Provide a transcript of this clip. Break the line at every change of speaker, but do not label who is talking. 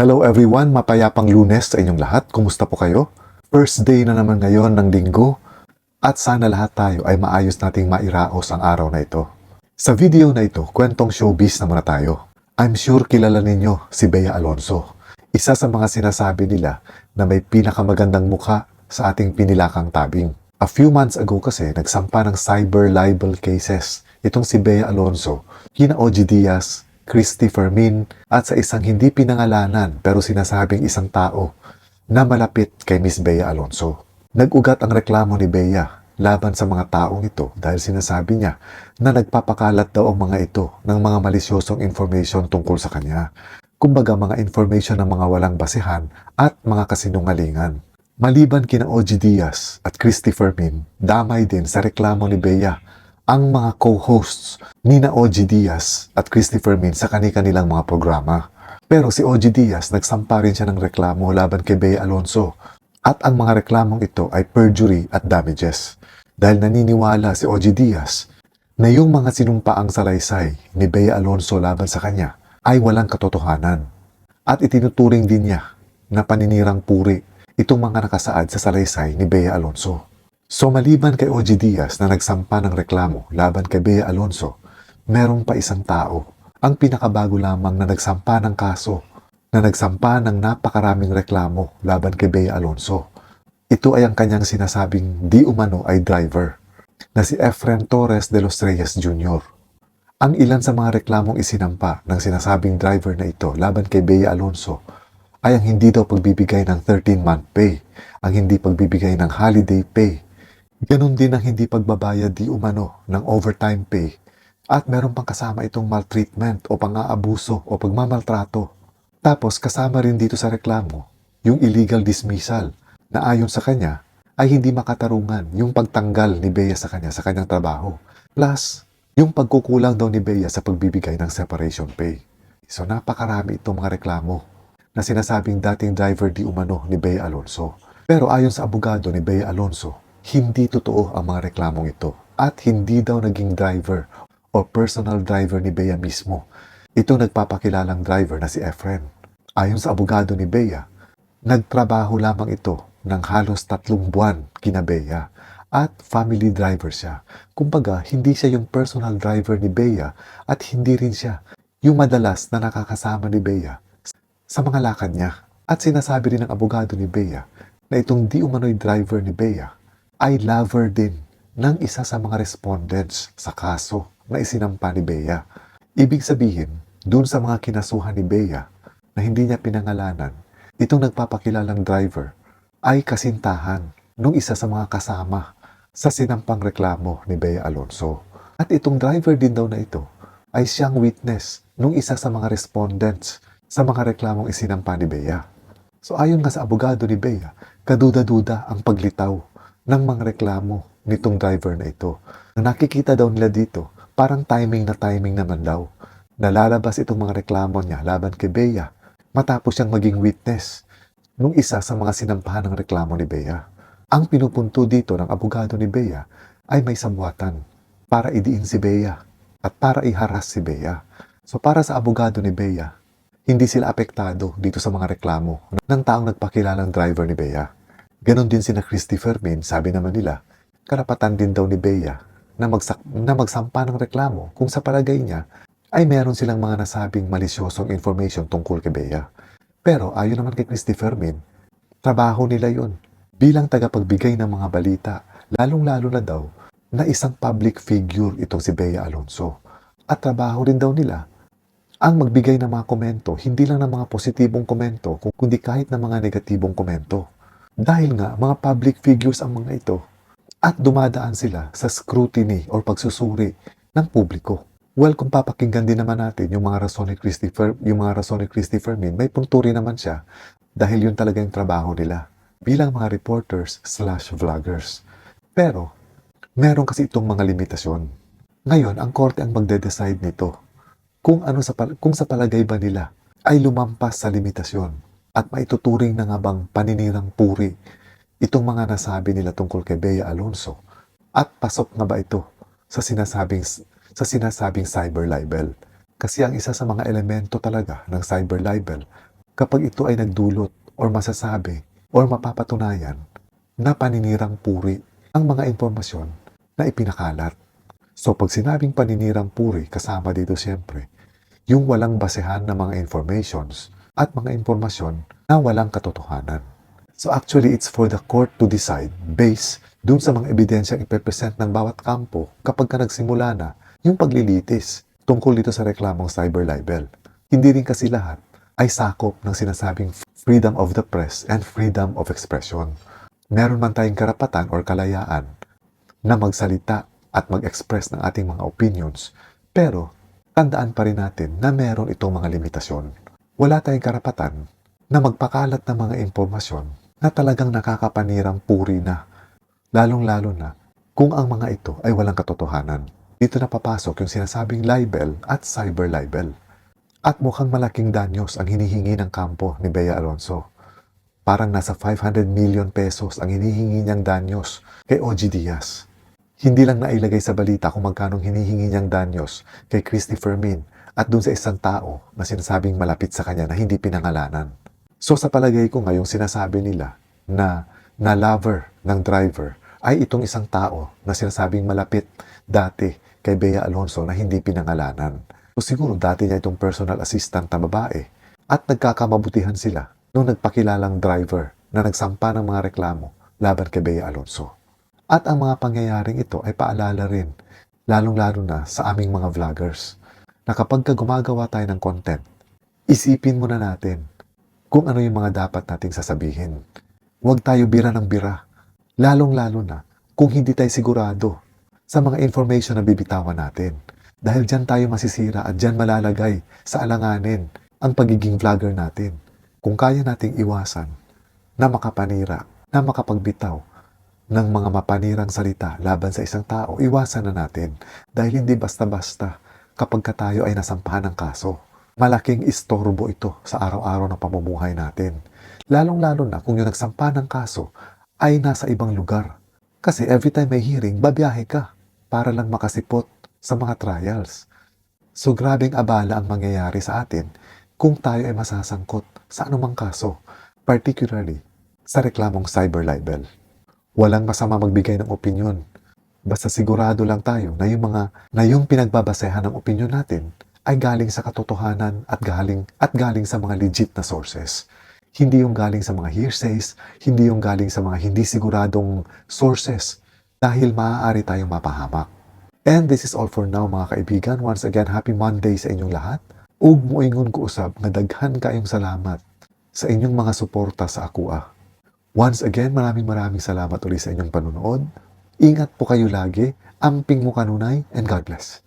Hello everyone, mapayapang Lunes sa inyong lahat. Kumusta po kayo? First day na naman ngayon ng linggo at sana lahat tayo ay maayos nating mairaos ang araw na ito. Sa video na ito, kwentong showbiz na muna tayo. I'm sure kilala ninyo si Bea Alonzo. Isa sa mga sinasabi nila na may pinakamagandang mukha sa ating pinilakang tabing. A few months ago kasi nagsampa ng cyber libel cases itong si Bea Alonzo, kina OG Diaz, Christy Fermin at sa isang hindi pinangalanan pero sinasabing isang tao na malapit kay Miss Bea Alonzo. Nag-ugat ang reklamo ni Bea laban sa mga taong ito dahil sinasabi niya na nagpapakalat daw ang mga ito ng mga malisyosong information tungkol sa kanya. Kumbaga mga information ng mga walang basehan at mga kasinungalingan. Maliban kina OG Diaz at Christy Fermin, damay din sa reklamo ni Bea ang mga co-hosts ni na OG Diaz at Christy Fermin sa kanilang mga programa. Pero si OG Diaz nagsampa rin siya ng reklamo laban kay Bea Alonzo at ang mga reklamong ito ay perjury at damages dahil naniniwala si OG Diaz na yung mga sinumpaang salaysay ni Bea Alonzo laban sa kanya ay walang katotohanan at itinuturing din niya na paninirang puri itong mga nakasaad sa salaysay ni Bea Alonzo. So maliban kay OG Diaz na nagsampa ng reklamo laban kay Bea Alonzo, meron pa isang tao, ang pinakabago lamang na nagsampa ng kaso, na nagsampa ng napakaraming reklamo laban kay Bea Alonzo. Ito ay ang kanyang sinasabing di umano ay driver, na si Efren Torres de los Reyes Jr. Ang ilan sa mga reklamong isinampa ng sinasabing driver na ito laban kay Bea Alonzo ay ang hindi daw pagbibigay ng 13-month pay, ang hindi pagbibigay ng holiday pay, ganon din ang hindi pagbabayad di umano ng overtime pay at meron pang kasama itong maltreatment o pang-aabuso o pagmamaltrato. Tapos kasama rin dito sa reklamo yung illegal dismissal na ayon sa kanya ay hindi makatarungan yung pagtanggal ni Bea sa kanyang trabaho. Plus, yung pagkukulang daw ni Bea sa pagbibigay ng separation pay. So napakarami itong mga reklamo na sinasabing dating driver di umano ni Bea Alonzo. Pero ayon sa abogado ni Bea Alonzo, hindi totoo ang mga reklamong ito at hindi daw naging driver o personal driver ni Bea mismo. Ito nagpapakilalang driver na si Efren. Ayon sa abogado ni Bea, nagtrabaho lamang ito ng halos 3 buwan kina Bea at family driver siya. Kumbaga, hindi siya yung personal driver ni Bea at hindi rin siya yung madalas na nakakasama ni Bea sa mga lakad niya. At sinasabi rin ng abogado ni Bea na itong di umano'y driver ni Bea ay lover din ng isa sa mga respondents sa kaso na isinampa ni Bea. Ibig sabihin, dun sa mga kinasuhan ni Bea na hindi niya pinangalanan, itong nagpapakilalang driver ay kasintahan nung isa sa mga kasama sa sinampang reklamo ni Bea Alonzo. At itong driver din daw na ito ay siyang witness nung isa sa mga respondents sa mga reklamong isinampa ni Bea. So ayon nga sa abogado ni Bea, kaduda-duda ang paglitaw ng mga reklamo nitong driver na ito. Ang nakikita daw nila dito, parang timing naman daw. Nalalabas itong mga reklamo niya laban kay Bea matapos siyang maging witness nung isa sa mga sinampahan ng reklamo ni Bea. Ang pinupunto dito ng abogado ni Bea ay may samwatan para idiin si Bea at para iharas si Bea. So para sa abogado ni Bea, hindi sila apektado dito sa mga reklamo ng taong nagpakilalang driver ni Bea. Ganon din sina Christy Fermin, sabi naman nila, karapatan din daw ni Bea na magsampa ng reklamo kung sa palagay niya ay meron silang mga nasabing malisyosong information tungkol kay Bea. Pero ayon naman kay Christy Fermin, trabaho nila yon bilang tagapagbigay ng mga balita, lalong-lalo na daw na isang public figure itong si Bea Alonzo. At trabaho rin daw nila ang magbigay ng mga komento, hindi lang ng mga positibong komento, kundi kahit ng mga negatibong komento. Dahil nga, mga public figures ang mga ito at dumadaan sila sa scrutiny o pagsusuri ng publiko. Well, kung papakinggan din naman natin yung mga rason ni Christy Fermin, may punto rin naman siya dahil yun talaga yung trabaho nila bilang mga reporters/vloggers. Pero, meron kasi itong mga limitasyon. Ngayon, ang korte ang magde-decide nito kung sa palagay ba nila ay lumampas sa limitasyon at maituturing na nga bang paninirang puri itong mga nasabi nila tungkol kay Bea Alonzo at pasok na ba ito sa sinasabing cyber libel. Kasi ang isa sa mga elemento talaga ng cyber libel kapag ito ay nagdulot or masasabi or mapapatunayan na paninirang puri ang mga impormasyon na ipinakalat. So pag sinabing paninirang puri, kasama dito siyempre yung walang basehan na mga informations at mga impormasyon na walang katotohanan. So actually, it's for the court to decide based dun sa mga ebidensyang ipepresent ng bawat kampo kapag ka nagsimula na yung paglilitis tungkol dito sa reklamong cyber libel. Hindi rin kasi lahat ay sakop ng sinasabing freedom of the press and freedom of expression. Meron man tayong karapatan or kalayaan na magsalita at mag-express ng ating mga opinions, pero tandaan pa rin natin na meron itong mga limitasyon. Wala tayong karapatan na magpakalat ng mga impormasyon na talagang nakakapanirang puri na, lalong-lalo na kung ang mga ito ay walang katotohanan. Dito na papasok yung sinasabing libel at cyber libel. At mukhang malaking danyos ang hinihingi ng kampo ni Bea Alonzo. Parang nasa 500 million pesos ang hinihingi niyang danyos kay OG Diaz. Hindi lang nailagay sa balita kung magkanong hinihingi niyang danyos kay Christy Fermin at dun sa isang tao na sinasabing malapit sa kanya na hindi pinangalanan. So sa palagay ko ngayong sinasabi nila na lover ng driver ay itong isang tao na sinasabing malapit dati kay Bea Alonzo na hindi pinangalanan. So siguro dati niya itong personal assistant na babae at nagkakamabutihan sila nung nagpakilalang driver na nagsampa ng mga reklamo laban kay Bea Alonzo. At ang mga pangyayaring ito ay paalala rin, lalong-lalo na sa aming mga vloggers, na kapag gumagawa tayo ng content, isipin muna natin kung ano yung mga dapat nating sasabihin. Huwag tayo bira ng bira, lalong-lalo na kung hindi tayo sigurado sa mga information na bibitawan natin. Dahil dyan tayo masisira at dyan malalagay sa alanganin ang pagiging vlogger natin. Kung kaya nating iwasan na makapanira, na makapagbitaw ng mga mapanirang salita laban sa isang tao, iwasan na natin dahil hindi basta-basta kapag tayo ay nasampahan ng kaso. Malaking istorbo ito sa araw-araw na pamumuhay natin. Lalong-lalo na kung yung nagsampa ng kaso ay nasa ibang lugar. Kasi every time may hearing, babiyahe ka para lang makasipot sa mga trials. So grabing abala ang mangyayari sa atin kung tayo ay masasangkot sa anumang kaso, particularly sa reklamong cyber libel. Walang masama magbigay ng opinyon. Basta sigurado lang tayo na yung pinagbabasehan ng opinyon natin ay galing sa katotohanan at galing sa mga legit na sources. Hindi yung galing sa mga hearsays, hindi yung galing sa mga hindi siguradong sources dahil maaari tayong mapahamak. And this is all for now mga kaibigan. Once again, happy Monday sa inyong lahat. Ug moingon ko usab nga daghan kayong salamat sa inyong mga suporta sa Akua. Once again, maraming salamat ulit sa inyong panunood. Ingat po kayo lagi, amping mo kanunay, and God bless.